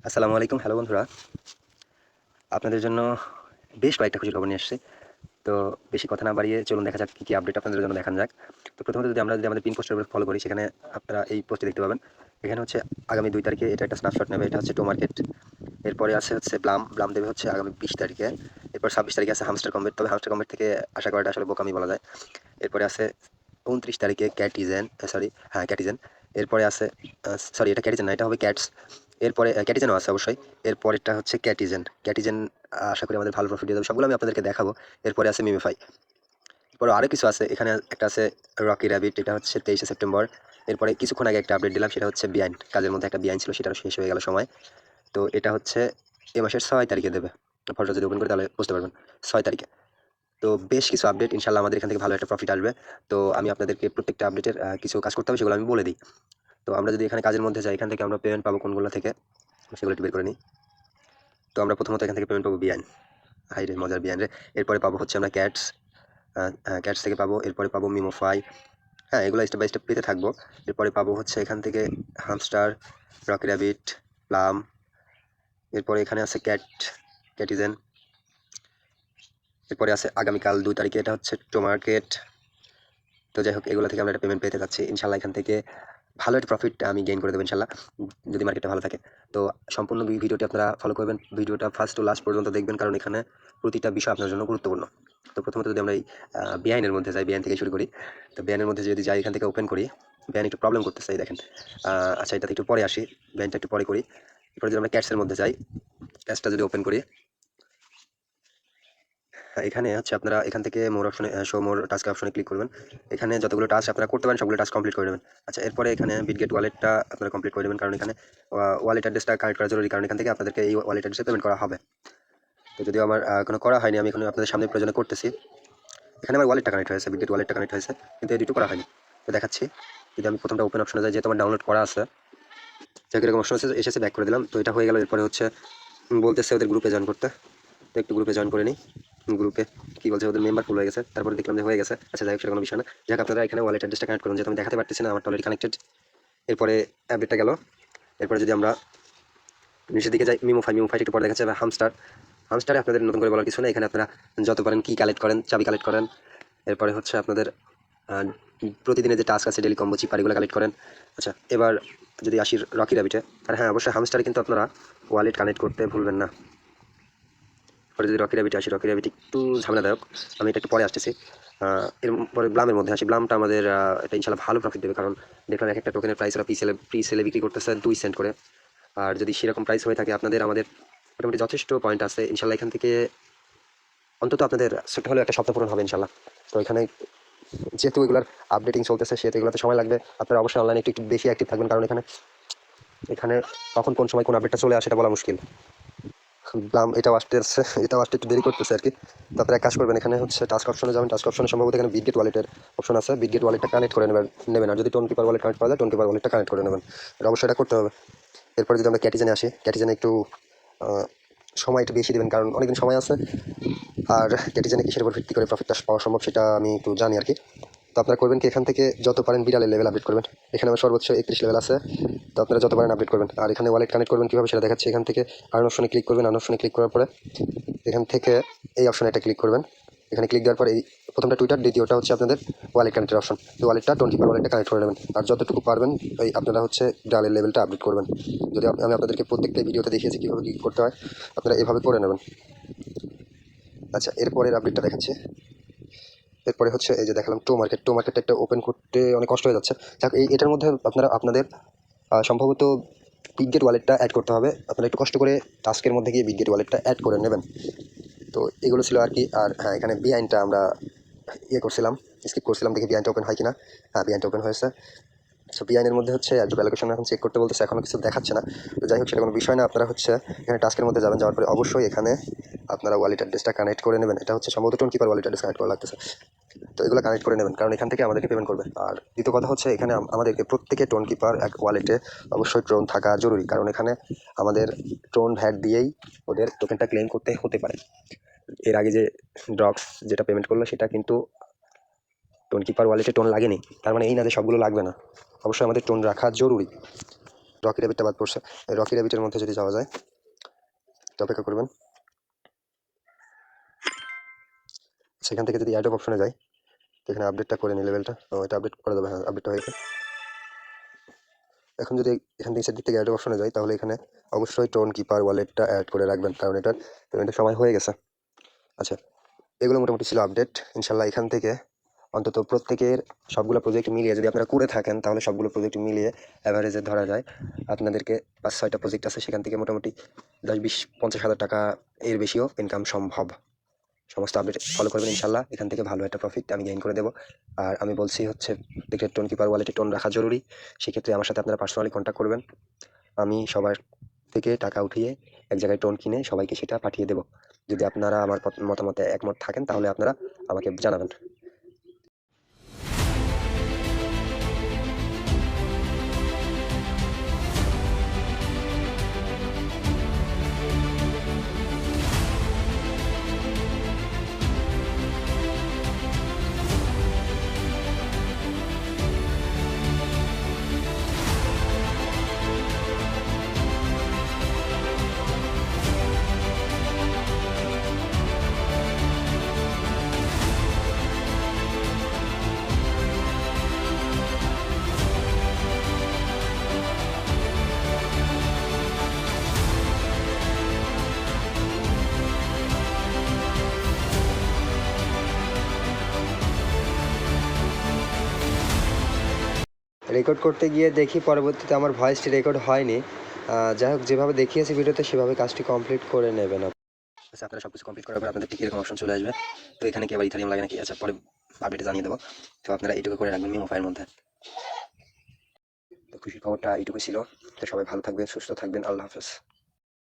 আসসালামু আলাইকুম। হ্যালো বন্ধুরা। আপনাদের জন্য বেশ কয়েকটা খুশির খবর নিয়ে এসেছি। তো বেশি কথা না বাড়িয়ে চলুন দেখা যাক কী আপডেট আপনাদের জন্য দেখানো যাক। তো প্রথমত যদি আমরা আমাদের পিন পোস্টের উপর ফলো করি, সেখানে আপনারা এই পোস্টটি দেখতে পাবেন। এখানে হচ্ছে আগামী ২ তারিখে এটা একটা স্ন্যাপশট নেবে। এটা হচ্ছে টো মার্কেট। এরপরে আছে হচ্ছে ব্লাম দেবে হচ্ছে আগামী ২০ তারিখে। এরপর ২৬ তারিখে আছে হামস্টার কমবেট। তবে হামস্টার কমবেট থেকে আশা করাটা আসলে বোকামি বলা যায়। এরপরে আছে ২৯ তারিখে ক্যাটিজেন। এরপরে আছে এটা ক্যাটিজেন না, এটা হবে ক্যাটস। এরপরে ক্যাটিজেনও আছে অবশ্যই। এরপরেরটা হচ্ছে ক্যাটিজেন আশা করি আমাদের ভালো প্রফিট দিয়ে দেবে। সবগুলো আমি আপনাদেরকে দেখাবো। এরপরে আছে মিমিফাই। এরপরে আরও কিছু আছে। এখানে একটা আছে রকি র্যাবিট, এটা হচ্ছে ২৩শে সেপ্টেম্বর। এরপরে কিছুক্ষণ আগে একটা আপডেট দিলাম, সেটা হচ্ছে বিহাইন্ড। কাজের মধ্যে একটা বিহাইন্ড ছিল, সেটারও শেষ হয়ে গেল সময়। তো এটা হচ্ছে এ মাসের ৬ তারিখে দেবে। ফটোটা যদি ওপেন করি তাহলে বুঝতে পারবেন, ৬ তারিখে। তো বেশ কিছু আপডেট, ইনশাল্লাহ আমাদের এখান থেকে ভালো একটা প্রফিট আসবে। তো আমি আপনাদেরকে প্রত্যেকটা আপডেটের কিছু কাজ করতে হবে, সেগুলো আমি বলে দিই। তো আমরা যদি এখানে কাজের মধ্যে যাই, এখান থেকে আমরা পেমেন্ট পাবো কোনগুলো থেকে, সেগুলো একটু বের করে নিই। তো আমরা প্রথমত এখান থেকে পেমেন্ট পাবো বিয়ান। হাই রে মজার বিয়ান রে। এরপরে পাবো হচ্ছে আমরা ক্যাটস থেকে পাবো। এরপরে পাবো মিমোফাই। হ্যাঁ, এগুলো স্টেপ বাই স্টেপ পেতে থাকবো। এরপরে পাবো হচ্ছে এখান থেকে হামস্টার, রকি র্যাবিট, প্লাম। এরপরে এখানে আছে ক্যাটিজেন। এরপরে আছে আগামীকাল ২ তারিখে, এটা হচ্ছে টো মার্কেট। তো যাই হোক, এগুলো থেকে আমরা একটা পেমেন্ট পেতে যাচ্ছি ইনশাল্লাহ। এখান থেকে ভালো একটা প্রফিট আমি গেইন করে দেবো ইনশাল্লাহ, যদি মার্কেটটা ভালো থাকে। তো সম্পূর্ণ ভিডিওটি আপনারা ফলো করবেন, ভিডিওটা ফার্স্ট টু লাস্ট পর্যন্ত দেখবেন, কারণ এখানে প্রতিটা বিষয় আপনার জন্য গুরুত্বপূর্ণ। তো প্রথমত যদি আমরা এই বিআইনের মধ্যে যাই, বিআইন থেকে শুরু করি। তো বিআইনের মধ্যে যদি যাই, এখান থেকে ওপেন করি, বিআইন একটু প্রবলেম করতেছে এই দেখেন। আচ্ছা, এটাতে একটু পরে আসি, বিআইনটা একটু পরে করি। এরপরে যদি আমরা ক্যাটসের মধ্যে যাই, ক্যাটসটা যদি ওপেন করি, এখানে হচ্ছে আপনারা এখান থেকে মোর অপশনে শো মোর টাস্ক অপশনে ক্লিক করবেন। এখানে যতগুলো টাস্ক আপনারা করতে পারেন সবগুলো টাস্ক কমপ্লিট করে নেবেন। আচ্ছা, এরপরে এখানে বিটগেট ওয়ালেটটা আপনারা কমপ্লিট করে নেবেন, কারণ এখানে ওয়ালেট অ্যাড্রেসটা কানেক্ট করা জরুরি, কারণ এখান থেকে আপনাদেরকে এই ওয়ালেট অ্যাড্রেসে পেমেন্ট করা হবে। তো যদিও আমার কোনো করা হয়নি, আমি এখন আপনাদের সামনে প্রয়োজনে করতেছি। এখানে আমার ওয়ালেটটা কানেক্ট হয়েছে, বিটগেট ওয়ালেটটা কানেক্ট হয়েছে, কিন্তু এডিটও করা হয়নি। তো দেখাচ্ছি, যদি আমি প্রথমটা ওপেন অপশনে যাই, যেহেতু আমার ডাউনলোড করা আছে, যেরকম অপশন এসেছে ব্যাক করে দিলাম। তো এটা হয়ে গেল। এরপরে হচ্ছে বলতেছে ওদের গ্রুপে জয়েন করতে। তো একটু গ্রুপে জয়েন করে নিই। গ্রুপে কি বলছে, ওদের মেম্বার ফুল হয়ে গেছে। তারপরে দেখলাম যে হয়ে গেছে। আচ্ছা, যাই হোক, সেটা কোনো বিষয় না। যাক, আপনারা এখানে ওয়ালেট অ্যাড্রেসটা কানেক্ট করুন, যেহেতু আমি দেখাতে পারতেছি না, আমার অলরেডি কানেক্টেড। এরপরে আপডেটটা গেল। এরপরে যদি আমরা নিচের দিকে যাই, মিমোফাই একটু পরে দেখাচ্ছে। হামস্টারে আপনাদের নতুন করে বলার কিছু নেই। এখানে আপনারা যত পারেন কি কালেক্ট করেন, চাবি কালেক্ট করেন। এরপরে হচ্ছে আপনাদের প্রতিদিনের যে টাস্ক আছে, ডেলি কম্বো চিপার, এগুলো কালেক্ট করেন। আচ্ছা, এবার যদি আসি রকি র্যাবিটে, আর হ্যাঁ, অবশ্যই হামস্টারে কিন্তু আপনারা ওয়ালেট কানেক্ট করতে ভুলবেন না। পরে যদি রকি র্যাবিটে আসি, রকি র্যাবিট একটু ঝামেলাদায়ক, আমি এটা একটু পরে আসতেছি। এরপরে ব্লামের মধ্যে আসি। ব্লামটা আমাদের এটা ইনশাল্লাহ ভালো প্রফিট দেবে, কারণ দেখলাম এক একটা টোকেনের প্রাইস ওরা প্রি সেলে বিক্রি করতেছে 2 সেন্ট করে। আর যদি সেরকম প্রাইস হয়ে থাকে, আমাদের মোটামুটি যথেষ্ট পয়েন্ট আছে ইনশাল্লাহ। এখান থেকে অন্তত আপনাদের ছোট্ট হলেও একটা স্বপ্ন পূরণ হবে ইনশাল্লাহ। তো এখানে যেহেতু এগুলার আপডেটিং চলতেছে, সেহেতু এগুলোতে সময় লাগবে। আপনারা অবশ্যই অনলাইনে একটু একটু বেশি অ্যাক্টিভ থাকবেন, কারণ এখানে এখানে কখন কোন সময় কোন আপডেটটা চলে আসে এটা বলা মুশকিল। দাম এটাও আসতে একটু দেরি করতেছে আর কি। তো আপনারা এক কাজ করবেন, এখানে হচ্ছে টাস্ক অপশনে যাবেন। টাস্ক অপশনে সম্ভবত এখানে বিটগেট ওয়ালেটের অপশন আছে, বিটগেট ওয়ালেটটা কানেক্ট করে নেবেন। আর যদি টোন কিপার ওয়ালেট কানেক্ট করা যায়, টোন কিপার ওয়ালেটটা কানেক্ট করে নেবেন। এটা অবশ্যই এটা করতে হবে। এরপরে যদি আমরা ক্যাটিজেনে আসি, ক্যাটিজেনে একটু সময় একটু বেশি দেবেন, কারণ অনেকদিন সময় আছে। আর ক্যাটিজেনে কিসের উপর ভিত্তি করে প্রফিটটা পাওয়া সম্ভব, সেটা আমি একটু জানি আর কি। তো আপনারা করবেন কি, এখান থেকে যত পারেন বিড়ালের লেভেল আপডেট করবেন। এখানে আমার সর্বোচ্চ 31 লেভেল আছে। তো আপনারা যত পারেন আপডেট করবেন। আর এখানে ওয়ালেট কানেক্ট করবেন কীভাবে সেটা দেখাচ্ছি। এখান থেকে আর্ন অপশনে ক্লিক করবেন। আর্ন অপশনে ক্লিক করার পরে এখান থেকে এই অপশনে একটা ক্লিক করবেন। এখানে ক্লিক দেওয়ার পর এই প্রথমটা টুইটার, দ্বিতীয়টা হচ্ছে আপনাদের ওয়ালেট কানেক্টের অপশন। তো ওয়ালেটটা টোন কিপার ওয়ালেটটা কানেক্ট করে নেবেন। আর যতটুকু পারবেন এই আপনারা হচ্ছে ডালের লেভেলটা আপডেট করবেন। যদি আমি আপনাদেরকে প্রত্যেকটা ভিডিওতে দেখিয়েছি কীভাবে কী করতে হয়, আপনারা এভাবে করে নেবেন। আচ্ছা, এরপরের আপডেটটা দেখাচ্ছি। এরপরে হচ্ছে এই যে দেখালাম টো মার্কেটটা একটা ওপেন করতে অনেক কষ্ট হয়ে যাচ্ছে। যাক, এটার মধ্যে আপনারা আপনাদের সম্ভবত বিটগেট ওয়ালেটটা অ্যাড করতে হবে। আপনারা একটু কষ্ট করে টাস্কের মধ্যে গিয়ে বিটগেট ওয়ালেটটা অ্যাড করে নেবেন। তো এগুলো ছিল আর কি। আর হ্যাঁ, এখানে বিআইনটা আমরা স্কিপ করছিলাম, দেখি বিআইনটা ওপেন হয় কিনা। হ্যাঁ, বিআইনটা ওপেন হয়েছে। সো বিআইনের মধ্যে হচ্ছে অ্যাড্রপ অ্যালোকেশন এখন চেক করতে বলতেছে, এখনও কিছু দেখাচ্ছে না। তো যাই হোক, সেটা কোনো বিষয় না। আপনারা হচ্ছে এখানে টাস্কের মধ্যে যাবেন, যাওয়ার পরে অবশ্যই এখানে আপনারা ওয়ালেট অ্যাড্রেসটা কানেক্ট করে নেবেন। এটা হচ্ছে সম্ভবত tone keeper wallet address connect করা লাগতেছে। তো এগুলো কানেক্ট করে নেবেন, কারণ এখান থেকে আমাদেরকে পেমেন্ট করবে। আর দ্বিতীয় কথা হচ্ছে, এখানে আমাদেরকে প্রত্যেকে টোন কিপার এক ওয়ালেটে অবশ্যই ট্রোন থাকা জরুরি, কারণ এখানে আমাদের ট্রোন ভ্যাট দিয়েই ওদের টোকেনটা ক্লেম করতে হতে পারে। এর আগে যে ড্রপস যেটা পেমেন্ট করলো, সেটা কিন্তু টোন কিপার ওয়ালেটে টোন লাগেনি। তার মানে এই না যে সবগুলো লাগবে না, অবশ্যই আমাদের টোন রাখা জরুরি। রকি র্যাবিটটা বাদ পড়ছে। এই রকি র্যাবিটের মধ্যে যদি যাওয়া যায়, তো অপেক্ষা করবেন। সেখান থেকে যদি অ্যাডপ অপশনে যাই, তো এখানে আপডেটটা করে নিই লেভেলটা। তো এটা আপডেট করে দেবে, হ্যাঁ আপডেট হয়ে গেছে। এখন যদি এখান থেকে সেদিক থেকে অ্যাড অপশনে যাই, তাহলে এখানে অবশ্যই টোন কিপার ওয়ালেটটা অ্যাড করে রাখবেন, কারণ এটার পেমেন্টের সময় হয়ে গেছে। আচ্ছা, এগুলো মোটামুটি ছিল আপডেট। ইনশাল্লাহ এখান থেকে অন্তত প্রত্যেকের সবগুলো প্রজেক্ট মিলিয়ে যদি আপনারা করে থাকেন, তাহলে সবগুলো প্রজেক্ট মিলিয়ে অ্যাভারেজে ধরা যায় আপনাদেরকে 5-6টা প্রজেক্ট আছে, সেখান থেকে মোটামুটি 10-20-50 হাজার টাকা এর বেশিও ইনকাম সম্ভব। সমস্ত আপডেট ফলো করবেন, ইনশাল্লাহ এখান থেকে ভালো একটা প্রফিট আমি গেইন করে দেবো। আর আমি বলছি হচ্ছে প্রত্যেকের টোন কিপার ওয়ালেটে টোন রাখা জরুরি। সেক্ষেত্রে আমার সাথে আপনারা পার্সোনালি কন্ট্যাক্ট করবেন। আমি সবার থেকে টাকা উঠিয়ে এক জায়গায় টোন কিনে সবাইকে সেটা পাঠিয়ে দেবো। যদি আপনারা আমার মতামতে একমত থাকেন, তাহলে আপনারা আমাকে জানাবেন। রেকর্ড করতে গিয়ে দেখি পরবর্তীতে আমার ভয়েসটি রেকর্ড হয়নি। যাই হোক, যেভাবে দেখিয়েছি ভিডিওতে সেভাবে কাজটি কমপ্লিট করে নেবেন। আচ্ছা, আপনারা সব কিছু কমপ্লিট করার পর আপনাদের ঠিক এরকম অপশন চলে আসবে। তো এখানে কি আবার ইথারিয়াম লাগে নাকি, আচ্ছা পরে আপডেটে জানিয়ে দেবো। তো আপনারা এইটুকু করে রাখবেন মেমো ফাইলের মধ্যে। তো খুশির খবরটা এইটুকু ছিল। তো সবাই ভালো থাকবেন, সুস্থ থাকবেন, আল্লাহ হাফেজ।